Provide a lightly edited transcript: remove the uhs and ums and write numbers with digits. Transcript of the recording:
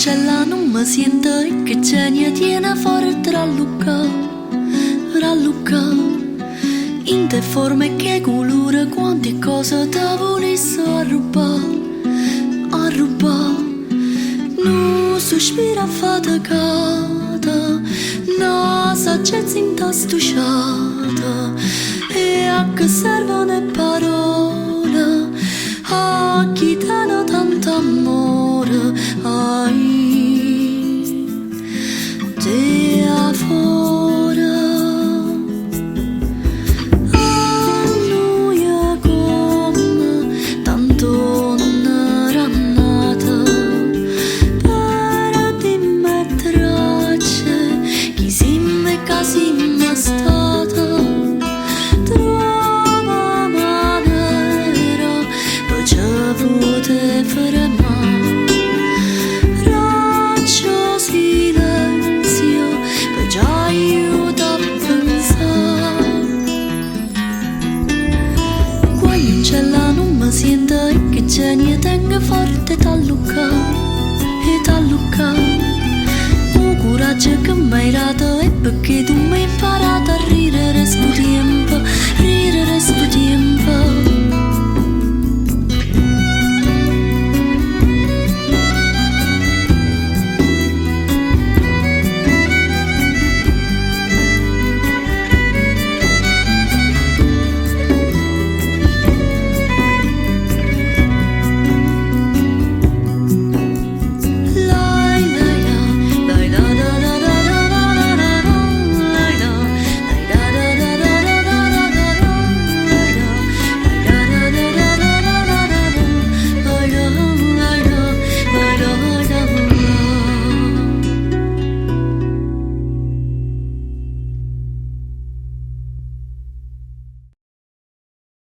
Cella non mi sento e che ce ne tiene fuori tra Luca, in te forme che colore, quante cose te volessi arrubare, non sospira faticata, no saggezza intastusciata, e a che servono le parole, a chi te ne tanto amore, ai te afora. Annoia come tanto non rannata, per di me tracce, chi si me casi me stata, trova manera, per ci poter fermare. Sento che ce ne tengo forte tallucca, un coraggio che mi hai dato e perché tu mi hai imparato a ridere